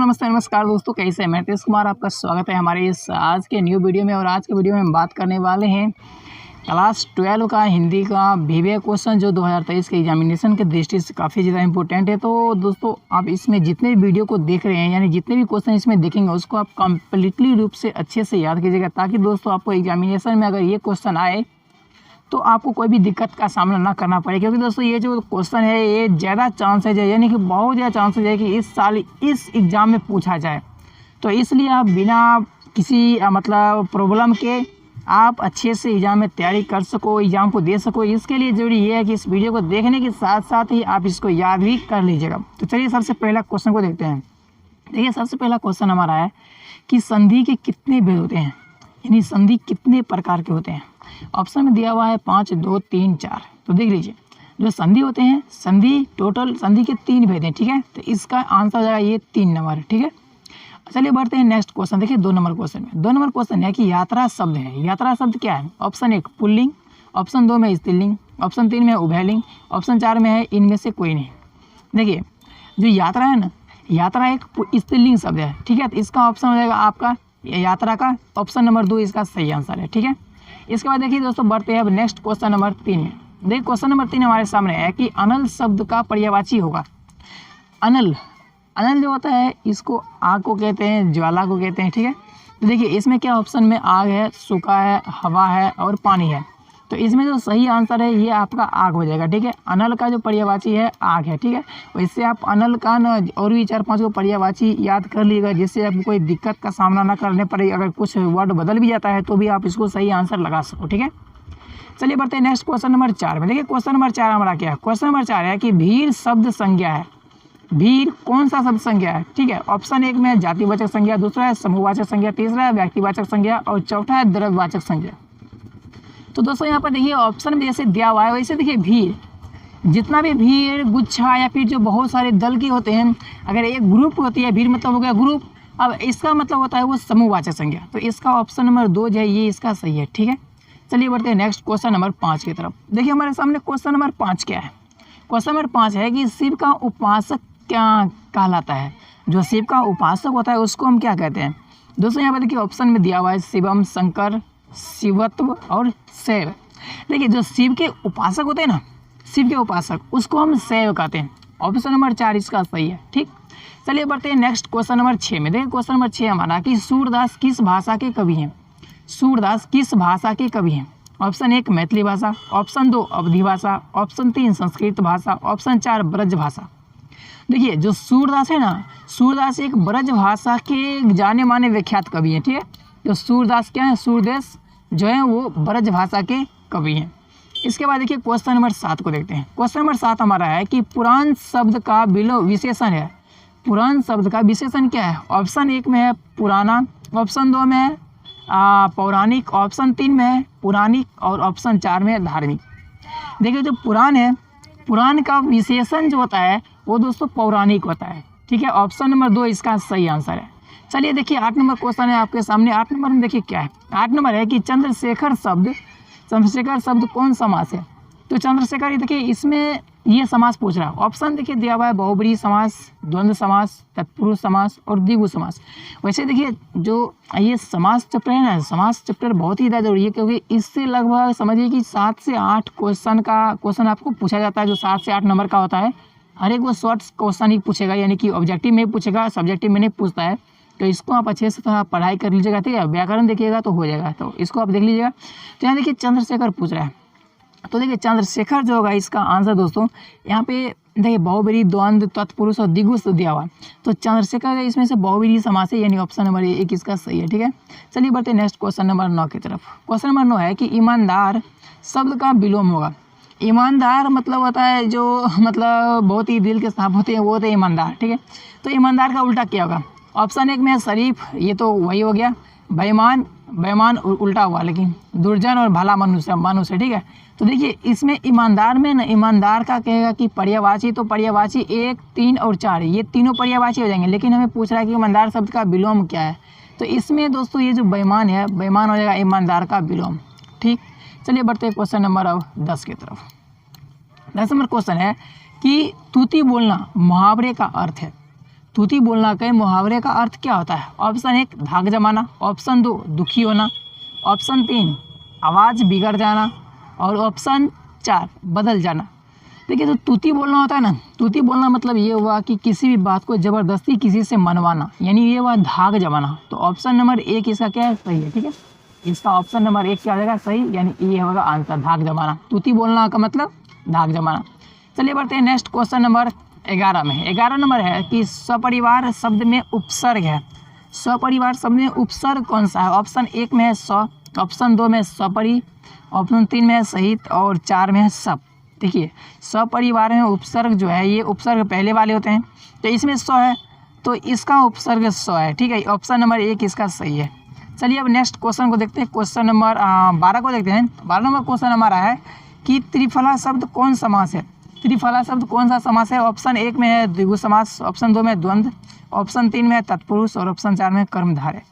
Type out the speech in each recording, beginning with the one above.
नमस्ते नमस्कार दोस्तों, कैसे हैं? मैं तेज कुमार, आपका स्वागत है हमारे इस आज के न्यू वीडियो में। और आज के वीडियो में हम बात करने वाले हैं क्लास 12 का हिंदी का VBA क्वेश्चन, जो 2023 के एग्जामिनेशन के दृष्टि से काफ़ी ज़्यादा इंपॉर्टेंट है। तो दोस्तों, आप इसमें जितने भी वीडियो को देख रहे हैं, यानी जितने भी क्वेश्चन इसमें देखेंगे, उसको आप कम्प्लीटली रूप से अच्छे से याद कीजिएगा, ताकि दोस्तों आपको एग्जामिनेशन में अगर ये क्वेश्चन आए तो आपको कोई भी दिक्कत का सामना ना करना पड़े। क्योंकि दोस्तों ये जो क्वेश्चन है, ये ज़्यादा चांसेज है, यानी कि बहुत ज़्यादा चांसेज है कि इस साल इस एग्ज़ाम में पूछा जाए। तो इसलिए आप बिना किसी मतलब प्रॉब्लम के आप अच्छे से एग्ज़ाम में तैयारी कर सको, एग्ज़ाम को दे सको। इसके लिए ज़रूरी ये है कि इस वीडियो को देखने के साथ साथ ही आप इसको याद भी कर लीजिएगा। तो चलिए सबसे पहला क्वेश्चन को देखते हैं। देखिए, सबसे पहला क्वेश्चन हमारा है कि संधि के कितने भेद होते हैं, यानी संधि कितने प्रकार के होते हैं। ऑप्शन में दिया हुआ है 5, 2, 3, 4। तो देख लीजिए, जो संधि होते हैं, संधि टोटल संधि के 3 भेद हैं, ठीक है। तो इसका आंसर हो जाएगा ये 3 नंबर, ठीक है। चलिए बढ़ते हैं नेक्स्ट क्वेश्चन। देखिए 2 नंबर क्वेश्चन में 2 नंबर क्वेश्चन है कि यात्रा शब्द है। यात्रा शब्द क्या है? ऑप्शन 1 पुल्लिंग, ऑप्शन 2 में स्त्रीलिंग, ऑप्शन 3 में उभयलिंग, ऑप्शन 4 में है इनमें से कोई नहीं। देखिए, जो यात्रा है ना, यात्रा एक स्त्रीलिंग शब्द है, ठीक है। तो इसका ऑप्शन हो जाएगा आपका यात्रा का ऑप्शन नंबर 2 इसका सही आंसर है, ठीक है। इसके बाद देखिए दोस्तों, बढ़ते हैं अब नेक्स्ट क्वेश्चन नंबर 3 में। देखिए क्वेश्चन नंबर 3 हमारे सामने है कि अनल शब्द का पर्यायवाची होगा। अनल, अनल जो होता है, इसको आग को कहते हैं, ज्वाला को कहते हैं, ठीक है। तो देखिए इसमें क्या ऑप्शन में आग है, सूखा है, हवा है और पानी है। तो इसमें जो सही आंसर है ये आपका आग हो जाएगा, ठीक है। अनल का जो पर्यायवाची है आग है, ठीक है। वैसे आप अनल का ना और भी 4-5 को पर्यायवाची याद कर लीजिएगा, जिससे आपको कोई दिक्कत का सामना ना करने पड़े। अगर कुछ वर्ड बदल भी जाता है तो भी आप इसको सही आंसर लगा सको, ठीक है। चलिए बढ़ते हैं नेक्स्ट क्वेश्चन नंबर 4 में। देखिए क्वेश्चन नंबर 4 हमारा क्या है? क्वेश्चन नंबर 4 है कि भीड़ शब्द संज्ञा है। भीड़ कौन सा शब्द संज्ञा है, ठीक है। ऑप्शन 1 में जातिवाचक संज्ञा, दूसरा है समूहवाचक संज्ञा, तीसरा है व्यक्तिवाचक संज्ञा और चौथा है द्रव्यवाचक संज्ञा। तो दोस्तों यहाँ पर देखिए ऑप्शन में जैसे दिया हुआ है वैसे देखिए भीड़, जितना भी भीड़, गुच्छा या फिर जो बहुत सारे दल के होते हैं, अगर एक ग्रुप होती है, भीड़ मतलब हो गया ग्रुप। अब इसका मतलब होता है वो समूहवाचक संज्ञा। तो इसका ऑप्शन नंबर 2 जो है ये इसका सही है, ठीक है। चलिए बढ़ते हैं नेक्स्ट क्वेश्चन नंबर 5 की तरफ। देखिए हमारे सामने क्वेश्चन नंबर 5 क्या है? क्वेश्चन नंबर 5 है कि शिव का उपासक क्या कहलाता है। जो शिव का उपासक होता है उसको हम क्या कहते हैं? दोस्तों यहाँ पर देखिए ऑप्शन में दिया हुआ है शिवम, शंकर, शिवत्व और शैव। देखिए जो शिव के उपासक होते हैं ना, शिव के उपासक, उसको हम शैव कहते हैं। ऑप्शन नंबर 4 इसका सही है, ठीक। चलिए बढ़ते हैं नेक्स्ट क्वेश्चन नंबर 6 में। देखिए क्वेश्चन नंबर 6 हमारा कि सूरदास किस भाषा के कवि हैं। सूरदास किस भाषा के कवि हैं? ऑप्शन 1 मैथिली भाषा, ऑप्शन 2 अवधी भाषा, ऑप्शन 3 संस्कृत भाषा, ऑप्शन 4 ब्रज भाषा। देखिए जो सूरदास है ना, सूरदास एक ब्रज भाषा के जाने माने विख्यात कवि हैं, ठीक है। तो सूरदास क्या है? सूरदास जो है वो ब्रज भाषा के कवि हैं। इसके बाद देखिए क्वेश्चन नंबर 7 को देखते हैं। क्वेश्चन नंबर 7 हमारा है कि पुराण शब्द का विशेषण है। पुराण शब्द का विशेषण क्या है? ऑप्शन 1 में है पुराना, ऑप्शन 2 में है पौराणिक, ऑप्शन 3 में है पुराणिक और ऑप्शन 4 में है धार्मिक। देखिए जो पुराण है, पुराण का विशेषण जो होता है वो दोस्तों पौराणिक होता है, ठीक है। ऑप्शन नंबर 2 इसका सही आंसर है। चलिए देखिए 8 नंबर क्वेश्चन है आपके सामने। 8 नंबर में देखिए क्या है? 8 नंबर है कि चंद्रशेखर शब्द कौन समास है। तो चंद्रशेखर, देखिए इसमें ये समास पूछ रहा है। ऑप्शन देखिए दिया हुआ है बहुब्रीहि समास, द्वंद्व समास, तत्पुरुष समास और द्विगु समास। वैसे देखिए जो ये समास चैप्टर है ना, समास चैप्टर बहुत ही ज़्यादा जरूरी है, क्योंकि इससे लगभग समझिए कि 7 से 8 क्वेश्चन आपको पूछा जाता है, जो 7 से 8 नंबर का होता है। हर एक वो शॉर्ट क्वेश्चन ही पूछेगा, यानी कि ऑब्जेक्टिव में पूछेगा, सब्जेक्टिव में नहीं पूछता है। तो इसको आप अच्छे से थोड़ा पढ़ाई कर लीजिएगा, ठीक है। व्याकरण देखिएगा तो हो जाएगा, तो इसको आप देख लीजिएगा। तो यहाँ देखिए चंद्रशेखर पूछ रहा है, तो देखिए चंद्रशेखर जो होगा इसका आंसर दोस्तों यहाँ पे देखिए बहुब्रीहि, द्वंद्व, तत्पुरुष और द्विगु दिया हुआ। तो चंद्रशेखर इसमें से बहुब्रीहि समास है, यानी ऑप्शन नंबर 1 इसका सही है, ठीक है। चलिए बढ़ते हैं नेक्स्ट क्वेश्चन नंबर 9 की तरफ। क्वेश्चन नंबर 9 है कि ईमानदार शब्द का विलोम होगा। ईमानदार मतलब होता है जो मतलब बहुत ही दिल के साफ होते हैं, वो होते हैं ईमानदार, ठीक है। तो ईमानदार का उल्टा क्या होगा? ऑप्शन 1 में है शरीफ, ये तो वही हो गया। बेईमान उल्टा हुआ, लेकिन दुर्जन और भला मनुष्य, ठीक है। तो देखिए इसमें ईमानदार में ना, ईमानदार का कहेगा कि पर्यायवाची, तो पर्यायवाची 1, 3 और 4 ये तीनों पर्यायवाची हो जाएंगे। लेकिन हमें पूछ रहा है कि ईमानदार शब्द का विलोम क्या है। तो इसमें दोस्तों ये जो बेईमान है, बेईमान हो जाएगा ईमानदार का विलोम, ठीक। चलिए बढ़ते हैं क्वेश्चन नंबर 10 की तरफ। 10 नंबर क्वेश्चन है कि तूती बोलना मुहावरे का अर्थ है। तूती बोलना के मुहावरे का अर्थ क्या होता है? ऑप्शन 1 धाक जमाना, ऑप्शन 2 दुखी होना, ऑप्शन 3 आवाज़ बिगड़ जाना और ऑप्शन 4 बदल जाना। देखिए, तो तूती बोलना होता है ना, तूती बोलना मतलब ये हुआ कि किसी भी बात को ज़बरदस्ती किसी से मनवाना, यानी ये हुआ धाक जमाना। तो ऑप्शन नंबर 1 इसका क्या है? सही है। ठीक है, इसका ऑप्शन नंबर 1 क्या हो जाएगा? सही, यानी ये होगा आंसर, धाक जमाना। तूती बोलना का मतलब धाक जमाना। चलिए बढ़ते हैं नेक्स्ट क्वेश्चन नंबर 11 में। 11 नंबर है कि सपरिवार शब्द में उपसर्ग है। सपरिवार शब्द में उपसर्ग कौन सा है? ऑप्शन 1 में है स, ऑप्शन 2 में सपरि, ऑप्शन 3 में है सहित और 4 में है सब। देखिए, सपरिवार में उपसर्ग जो है, ये उपसर्ग पहले वाले होते हैं, तो इसमें स है, तो इसका उपसर्ग स है। ठीक है, ऑप्शन नंबर 1 इसका सही है। चलिए अब नेक्स्ट क्वेश्चन को देखते हैं, क्वेश्चन नंबर 12 को देखते हैं। 12 नंबर क्वेश्चन हमारा है कि त्रिफला शब्द कौन समास है? त्रिफला शब्द कौन सा समास है? ऑप्शन 1 में है द्विगु समास, ऑप्शन 2 में द्वंद्व, ऑप्शन 3 में है तत्पुरुष और ऑप्शन 4 में कर्मधारय।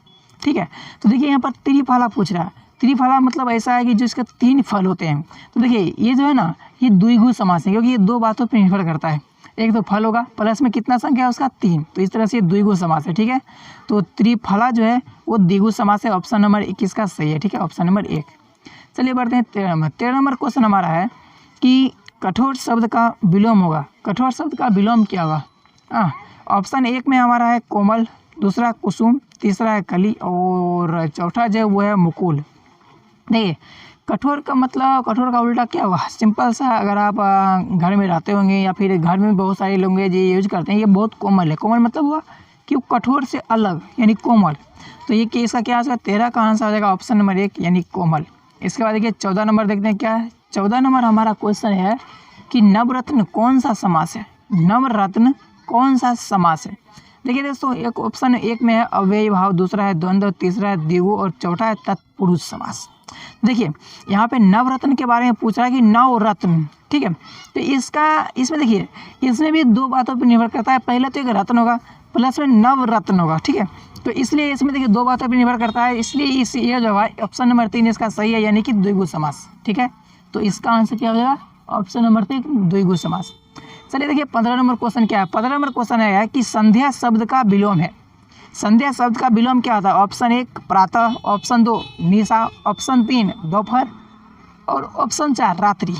ठीक है, तो देखिए यहाँ पर त्रिफला पूछ रहा है। त्रिफला मतलब ऐसा है कि जो इसके 3 फल होते हैं। तो देखिए ये जो है ना, ये द्विगु समास है, क्योंकि ये 2 बातों पर निर्भर करता है। एक तो फल होगा, प्लस में कितना संख्या है उसका? 3, तो इस तरह से द्विगु समास है। ठीक है, तो त्रिफला जो है वो द्विगु समास है। ऑप्शन नंबर 1 इसका सही है। ठीक है, ऑप्शन नंबर 1। चलिए बढ़ते हैं 13 नंबर। 13 नंबर क्वेश्चन हमारा है कि कठोर शब्द का विलोम होगा। कठोर शब्द का विलोम क्या होगा? ऑप्शन 1 में हमारा है कोमल, दूसरा कुसुम, तीसरा है कली और चौथा जो है वो है मुकुल। देखिए, कठोर का मतलब, कठोर का उल्टा क्या होगा? सिंपल सा, अगर आप घर में रहते होंगे या फिर घर में बहुत सारे लोग ये यूज करते हैं, ये बहुत कोमल है। कोमल मतलब हुआ कि वो कठोर से अलग, यानी कोमल। तो ये कि इसका क्या आंसर? 13 का आंसर आ जाएगा ऑप्शन नंबर 1, यानी कोमल। इसके बाद देखिए 14 नंबर देखते हैं क्या है। 14 नंबर हमारा क्वेश्चन है कि नवरत्न कौन सा समास है? नवरत्न कौन सा समास है? देखिए दोस्तों, एक ऑप्शन 1 में है अव्ययी भाव, दूसरा है द्वंद्व, तीसरा है द्विगु और चौथा है तत्पुरुष समास। देखिए यहाँ पे नवरत्न के बारे में पूछ रहा है कि नवरत्न। ठीक है, तो इसमें देखिए, इसमें भी 2 बातों पर निर्भर करता है। पहले तो एक रत्न होगा, प्लस में नवरत्न होगा। ठीक है, तो इसलिए इसमें देखिए 2 बातों पर निर्भर करता है, इसलिए ये जो है ऑप्शन नंबर 3 इसका सही है, यानी कि द्विगु समास। ठीक है, तो इसका आंसर क्या हो जाएगा? ऑप्शन नंबर 3 द्विगु समास। चलिए देखिए 15 नंबर क्वेश्चन क्या है। 15 नंबर क्वेश्चन है कि संध्या शब्द का विलोम है। संध्या शब्द का विलोम क्या होता है? ऑप्शन 1 प्रातः, ऑप्शन 2 निशा, ऑप्शन 3 दोपहर और ऑप्शन 4 रात्रि।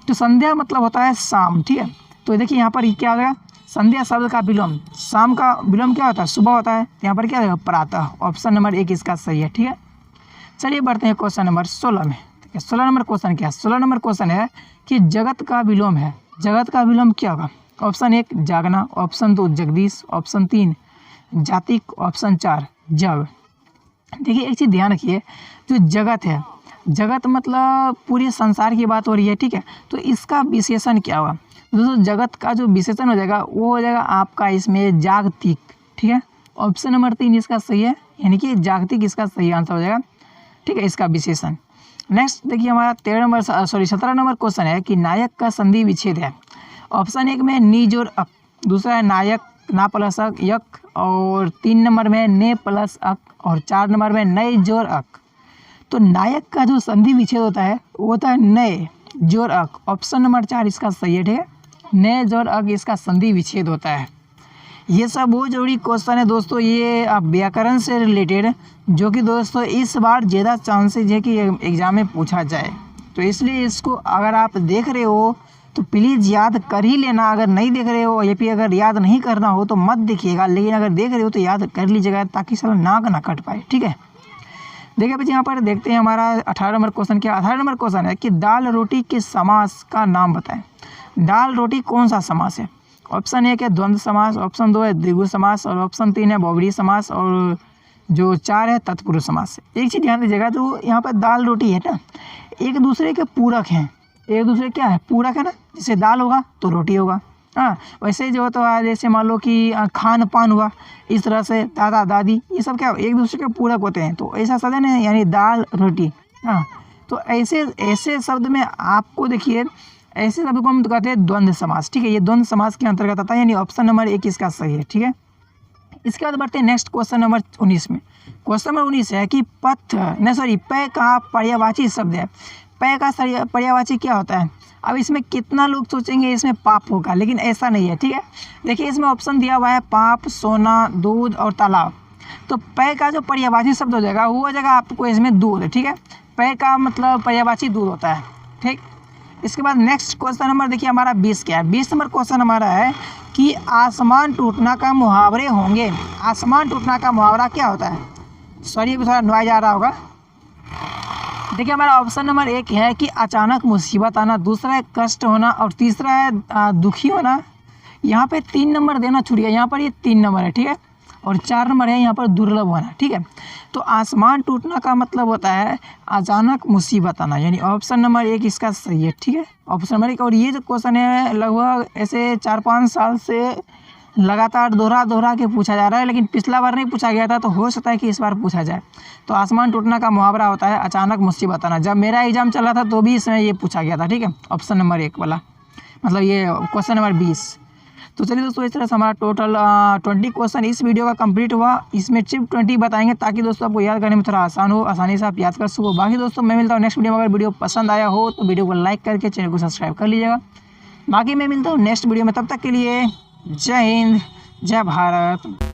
तो संध्या मतलब होता है शाम। ठीक है, तो देखिए यहाँ पर क्या हो जाएगा? संध्या शब्द का विलोम, शाम का विलोम क्या होता है? सुबह होता है। यहाँ पर क्या होगा? प्रातः। ऑप्शन नंबर 1 इसका सही है। ठीक है, चलिए बढ़ते हैं क्वेश्चन नंबर 16 में। ठीक है, 16 नंबर क्वेश्चन क्या है? 16 नंबर क्वेश्चन है कि जगत का विलोम है। जगत का विलोम क्या होगा? ऑप्शन 1 जागना, ऑप्शन 2 जगदीश, ऑप्शन 3 जातिक, ऑप्शन 4 जग। देखिए एक चीज़ ध्यान रखिए, जो जगत है, जगत मतलब पूरे संसार की बात हो रही है। ठीक है, तो इसका विशेषण क्या होगा? दोस्तों जगत का जो विशेषण हो जाएगा वो हो जाएगा आपका इसमें जागतिक। ठीक है, ऑप्शन नंबर 3 इसका सही है, यानी कि जागतिक इसका सही आंसर हो जाएगा। ठीक है, इसका विशेषण। नेक्स्ट देखिए हमारा 17 नंबर क्वेश्चन है कि नायक का संधि विच्छेद है। ऑप्शन 1 में नी जोर अक, दूसरा है नायक ना प्लस अक यक और 3 नंबर में ने प्लस अक और 4 नंबर में नए जोर अक। तो नायक का जो संधि विच्छेद होता है वो होता है नए जोर अक। ऑप्शन नंबर 4 इसका सही है। ठीक है, नए जोर अक इसका संधि विच्छेद होता है। ये सब बहुत जरूरी क्वेश्चन है दोस्तों, ये आप व्याकरण से रिलेटेड, जो कि दोस्तों इस बार ज़्यादा चांसेज है कि एग्जाम में पूछा जाए। तो इसलिए इसको अगर आप देख रहे हो तो प्लीज़ याद कर ही लेना। अगर नहीं देख रहे हो या फिर अगर याद नहीं करना हो तो मत देखिएगा, लेकिन अगर देख रहे हो तो याद कर लीजिएगा ताकि साला नाक ना कट पाए। ठीक है, देखिए बच्चे यहाँ पर देखते हैं हमारा 18 नंबर क्वेश्चन क्या। 18 नंबर क्वेश्चन है कि दाल रोटी के समास का नाम बताएं। दाल रोटी कौन सा समास है? ऑप्शन 1 है द्वंद्व समास, ऑप्शन 2 है द्विगु समास और ऑप्शन 3 है बहुब्रीहि समास और जो 4 है तत्पुरुष समास। एक चीज़ ध्यान दीजिएगा, जो यहाँ पर दाल रोटी है ना, एक दूसरे के पूरक हैं। एक दूसरे क्या है? पूरक है ना, जैसे दाल होगा तो रोटी होगा। हाँ, वैसे जो तो जैसे मान लो कि खान पान हुआ, इस तरह से दादा दादी, ये सब क्या एक दूसरे के पूरक होते हैं। तो ऐसा शब्द है ना, यानी दाल रोटी। हाँ, तो ऐसे शब्द में आपको देखिए, ऐसे शब्द को हम कहते हैं द्वंद्व समास। ठीक है, ये द्वंद्व समास के अंतर्गत आता है, यानी ऑप्शन नंबर 1 इसका सही है। ठीक है, इसके बाद बढ़ते हैं नेक्स्ट क्वेश्चन नंबर 19 में। क्वेश्चन नंबर 19 है कि पै का पर्यायवाची शब्द है। पै का पर्यायवाची क्या होता है? अब इसमें कितना लोग सोचेंगे इसमें पाप होगा, लेकिन ऐसा नहीं है, ठीक है। देखिए इसमें ऑप्शन दिया हुआ है पाप, सोना, दूध और तालाब। तो पे का जो पर्यायवाची शब्द हो जाएगा वो हो जाएगा आपको इसमें दूध, ठीक है। पे का मतलब पर्यायवाची दूध होता है, ठीक। इसके बाद नेक्स्ट क्वेश्चन नंबर देखिए हमारा 20 क्या है। 20 नंबर क्वेश्चन हमारा है कि आसमान टूटना का मुहावरे होंगे। आसमान टूटना का मुहावरा क्या होता है? सॉरी अभी थोड़ा नॉइज आ रहा होगा। देखिए हमारा ऑप्शन नंबर 1 है कि अचानक मुसीबत आना, दूसरा है कष्ट होना और तीसरा है दुखी होना। यहाँ पे 3 नंबर देना छूट गया, यहाँ पर ये 3 नंबर है, ठीक है। और 4 नंबर है यहाँ पर दुर्लभ होना, ठीक है। तो आसमान टूटना का मतलब होता है अचानक मुसीबत आना, यानी ऑप्शन नंबर 1 इसका सही है, ठीक है। Option number 1। और ये जो क्वेश्चन है लगभग ऐसे 4-5 साल से लगातार दोहरा के पूछा जा रहा है, लेकिन पिछला बार नहीं पूछा गया था, तो हो सकता है कि इस बार पूछा जाए। तो आसमान टूटना का मुहावरा होता है अचानक मुसीबत आना। जब मेरा एग्जाम चल रहा था तो भी इसमें ये पूछा गया था, ठीक है। ऑप्शन नंबर 1 वाला, मतलब ये क्वेश्चन नंबर 20। तो चलिए दोस्तों इस तरह से हमारा टोटल 20 क्वेश्चन इस वीडियो का कंप्लीट हुआ। इसमें सिर्फ 20 बताएंगे ताकि दोस्तों आपको याद करने में थोड़ा आसान हो, आसानी से आप याद कर सको। बाकी दोस्तों मैं मिलता हूँ नेक्स्ट वीडियो में। अगर वीडियो पसंद आया हो तो वीडियो को लाइक करके चैनल को सब्सक्राइब कर लीजिएगा। बाकी मैं मिलता हूँ नेक्स्ट वीडियो में, तब तक के लिए जय हिंद, जय भारत।